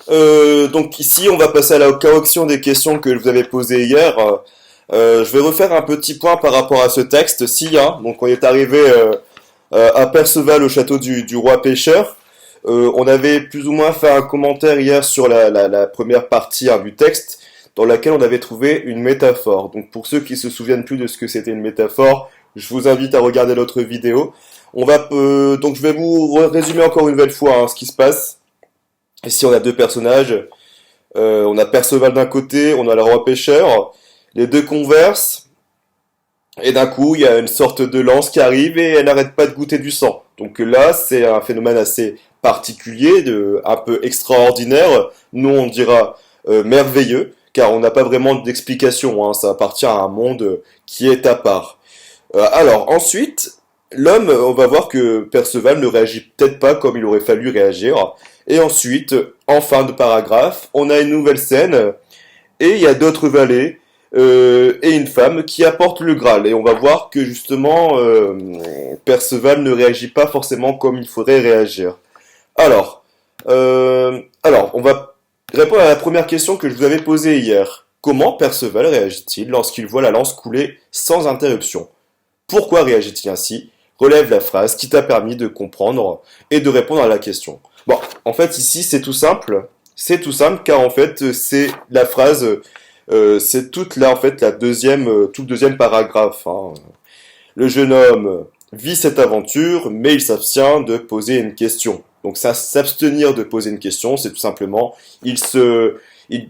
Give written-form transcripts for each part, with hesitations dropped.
Donc ici, on va passer à la correction des questions que je vous avais posées hier. Je vais refaire un petit point par rapport à ce texte. Si, hein, donc on est arrivé à Perceval au château du roi pêcheur. On avait plus ou moins fait un commentaire hier sur la première partie hein, du texte, dans laquelle on avait trouvé une métaphore. Donc pour ceux qui se souviennent plus de ce que c'était une métaphore, je vous invite à regarder l'autre vidéo. Donc je vais vous résumer encore une nouvelle fois hein, ce qui se passe. Ici on a deux personnages. On a Perceval d'un côté, on a le roi pêcheur. Les deux conversent. Et d'un coup, il y a une sorte de lance qui arrive et elle n'arrête pas de goûter du sang. Donc là, c'est un phénomène assez particulier, un peu extraordinaire. Nous, on dira merveilleux, car on n'a pas vraiment d'explication. Hein. Ça appartient à un monde qui est à part. Alors ensuite, l'homme, on va voir que Perceval ne réagit peut-être pas comme il aurait fallu réagir. Et ensuite, en fin de paragraphe, on a une nouvelle scène et il y a d'autres valets et une femme qui apporte le Graal. Et on va voir que justement, Perceval ne réagit pas forcément comme il faudrait réagir. Alors, on va répondre à la première question que je vous avais posée hier. Comment Perceval réagit-il lorsqu'il voit la lance couler sans interruption? Pourquoi réagit-il ainsi? Relève la phrase qui t'a permis de comprendre et de répondre à la question. Bon, en fait ici c'est tout simple. C'est tout simple car en fait c'est la phrase, c'est toute là en fait tout le deuxième paragraphe. Hein. Le jeune homme vit cette aventure, mais il s'abstient de poser une question. Donc ça, s'abstenir de poser une question, c'est tout simplement, il, il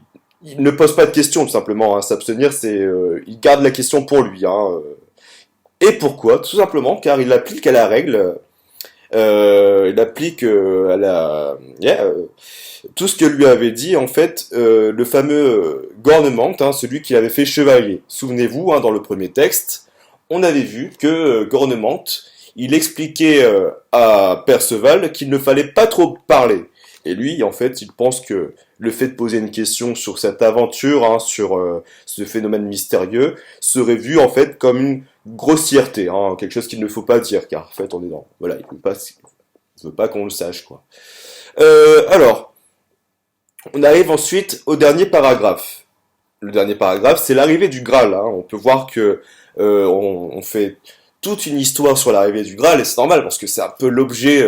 ne pose pas de question tout simplement. Hein. S'abstenir, il garde la question pour lui. Hein. Et pourquoi? Tout simplement car il applique à la règle, il applique à tout ce que lui avait dit en fait le fameux Gornemante, hein, celui qui l'avait fait chevalier. Souvenez-vous, hein, dans le premier texte, on avait vu que Gornemante, il expliquait à Perceval qu'il ne fallait pas trop parler. Et lui, en fait, il pense que le fait de poser une question sur cette aventure, hein, sur ce phénomène mystérieux, serait vu en fait comme une grossièreté, hein, quelque chose qu'il ne faut pas dire, car en fait on est dans, voilà, il veut pas qu'on le sache quoi. Alors, on arrive ensuite au dernier paragraphe. Le dernier paragraphe, c'est l'arrivée du Graal. Hein. On peut voir que on fait toute une histoire sur l'arrivée du Graal, et c'est normal parce que c'est un peu l'objet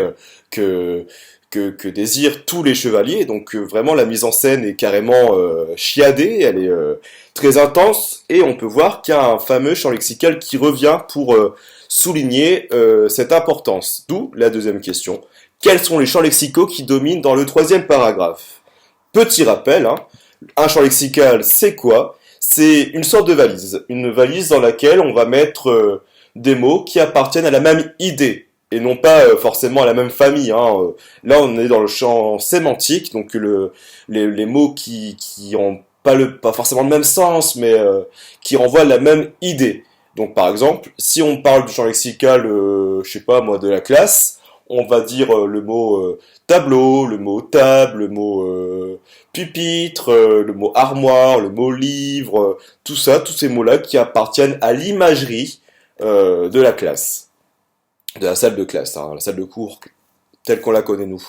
que que désirent tous les chevaliers. Donc vraiment la mise en scène est carrément chiadée, elle est très intense, et on peut voir qu'il y a un fameux champ lexical qui revient pour souligner cette importance. D'où la deuxième question. Quels sont les champs lexicaux qui dominent dans le troisième paragraphe? Petit rappel, hein, un champ lexical, c'est quoi? C'est une sorte de valise. Une valise dans laquelle on va mettre des mots qui appartiennent à la même idée et non pas forcément à la même famille. Hein. Là, on est dans le champ sémantique, donc les mots qui ont pas forcément le même sens, mais qui renvoient à la même idée. Donc, par exemple, si on parle du champ lexical, je sais pas moi, de la classe, on va dire le mot tableau, le mot table, le mot pupitre, le mot armoire, le mot livre, tout ça, tous ces mots-là qui appartiennent à l'imagerie de la classe, de la salle de classe, hein, la salle de cours telle qu'on la connaît nous.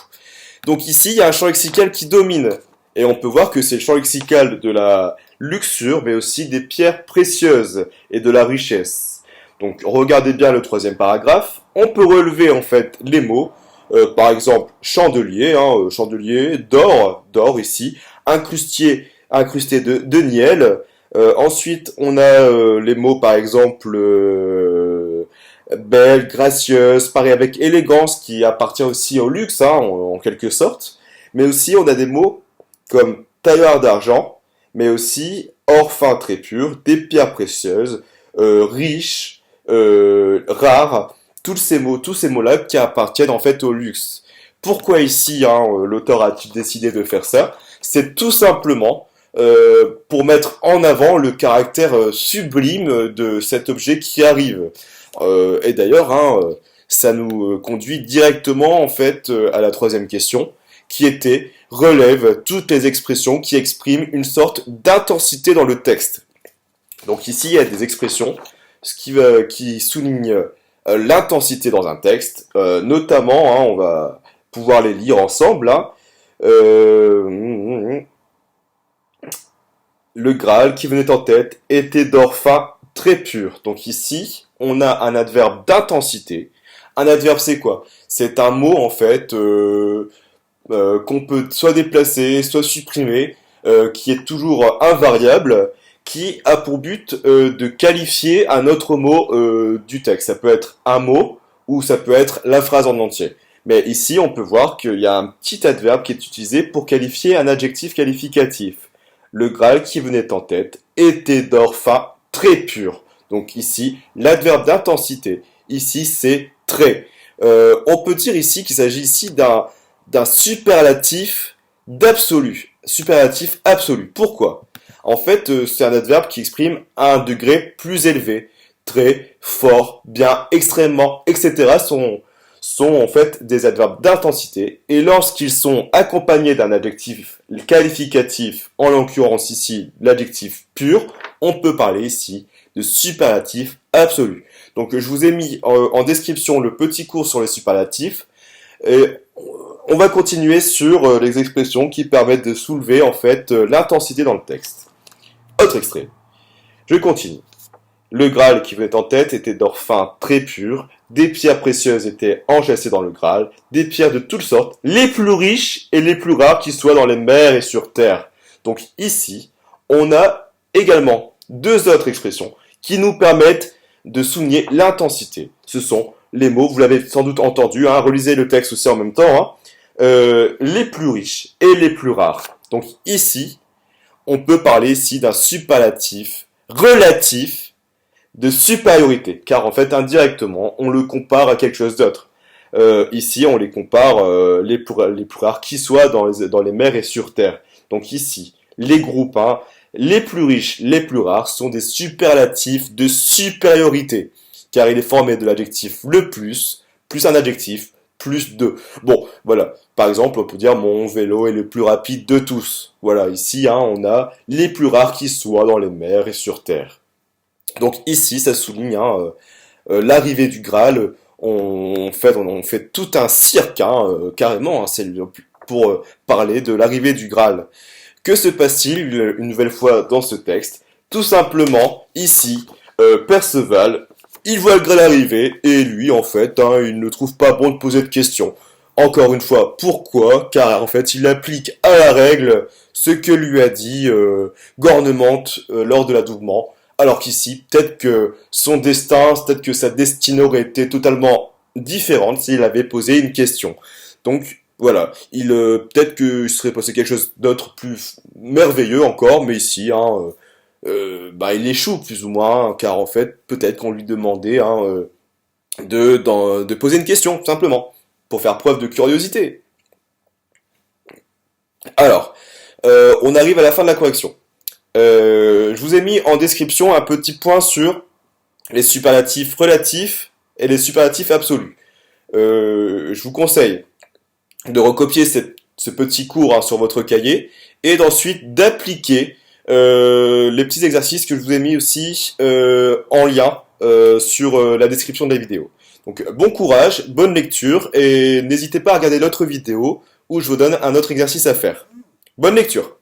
Donc ici, il y a un champ lexical qui domine, et on peut voir que c'est le champ lexical de la luxure, mais aussi des pierres précieuses et de la richesse. Donc regardez bien le troisième paragraphe, on peut relever en fait les mots, par exemple chandelier, hein, chandelier, d'or ici, incrusté de niel. Ensuite on a les mots par exemple belle, gracieuse, pareil avec élégance qui appartient aussi au luxe, hein, en quelque sorte. Mais aussi on a des mots comme tailleur d'argent, mais aussi or fin très pur, des pierres précieuses, riches, rares, tous ces mots-là qui appartiennent en fait au luxe. Pourquoi ici, hein, l'auteur a-t-il décidé de faire ça? C'est tout simplement pour mettre en avant le caractère sublime de cet objet qui arrive. Et d'ailleurs, hein, ça nous conduit directement en fait à la troisième question, qui était relève toutes les expressions qui expriment une sorte d'intensité dans le texte. Donc ici, il y a des expressions qui soulignent l'intensité dans un texte, notamment, hein, on va pouvoir les lire ensemble. Hein, Euh, le Graal qui venait en tête était d'or fin très pur. Donc ici, on a un adverbe d'intensité. Un adverbe, c'est quoi? C'est un mot, en fait, qu'on peut soit déplacer, soit supprimer, qui est toujours invariable, qui a pour but de qualifier un autre mot du texte. Ça peut être un mot ou ça peut être la phrase en entier. Mais ici, on peut voir qu'il y a un petit adverbe qui est utilisé pour qualifier un adjectif qualificatif. Le Graal qui venait en tête était d'or fin très pur. Donc ici, l'adverbe d'intensité, ici c'est très. On peut dire ici qu'il s'agit ici d'un superlatif d'absolu. Superlatif absolu. Pourquoi? En fait, c'est un adverbe qui exprime un degré plus élevé. Très, fort, bien, extrêmement, etc. sont en fait des adverbes d'intensité. Et lorsqu'ils sont accompagnés d'un adjectif qualificatif, en l'occurrence ici l'adjectif pur, on peut parler ici de superlatif absolu. Donc je vous ai mis en description le petit cours sur les superlatifs. Et on va continuer sur les expressions qui permettent de soulever en fait l'intensité dans le texte. Autre extrait. Je continue. Le Graal qui venait en tête était d'or fin très pur, des pierres précieuses étaient enchâssées dans le Graal, des pierres de toutes sortes, les plus riches et les plus rares qui soient dans les mers et sur terre. Donc ici, on a également deux autres expressions qui nous permettent de souligner l'intensité. Ce sont les mots, vous l'avez sans doute entendu, hein, relisez le texte aussi en même temps, hein, les plus riches et les plus rares. Donc ici, on peut parler ici d'un superlatif relatif de supériorité, car en fait indirectement on le compare à quelque chose d'autre. Ici on les compare les plus rares qui soient dans les mers et sur terre. Donc ici les groupes, hein, les plus riches, les plus rares sont des superlatifs de supériorité, car il est formé de l'adjectif le plus un adjectif plus de. Bon, voilà. Par exemple, on peut dire mon vélo est le plus rapide de tous. Voilà, ici, hein, on a les plus rares qui soient dans les mers et sur terre. Donc ici, ça souligne hein, l'arrivée du Graal. On fait tout un cirque, hein, carrément, hein, c'est pour parler de l'arrivée du Graal. Que se passe-t-il une nouvelle fois dans ce texte? Tout simplement, ici, Perceval, il voit le Graal arriver, et lui, en fait, hein, il ne trouve pas bon de poser de questions. Encore une fois, pourquoi? Car en fait, il applique à la règle ce que lui a dit Gornemante lors de l'adoubement. Alors qu'ici, peut-être que son destin, peut-être que sa destinée aurait été totalement différente s'il avait posé une question. Donc voilà, peut-être qu'il serait passé quelque chose d'autre plus merveilleux encore, mais ici, hein, il échoue plus ou moins, hein, car en fait, peut-être qu'on lui demandait hein, de poser une question, tout simplement, pour faire preuve de curiosité. Alors, on arrive à la fin de la correction. Je vous ai mis en description un petit point sur les superlatifs relatifs et les superlatifs absolus. Je vous conseille de recopier ce petit cours hein, sur votre cahier et d'ensuite d'appliquer les petits exercices que je vous ai mis aussi en lien sur la description de la vidéo. Donc bon courage, bonne lecture et n'hésitez pas à regarder l'autre vidéo où je vous donne un autre exercice à faire. Bonne lecture!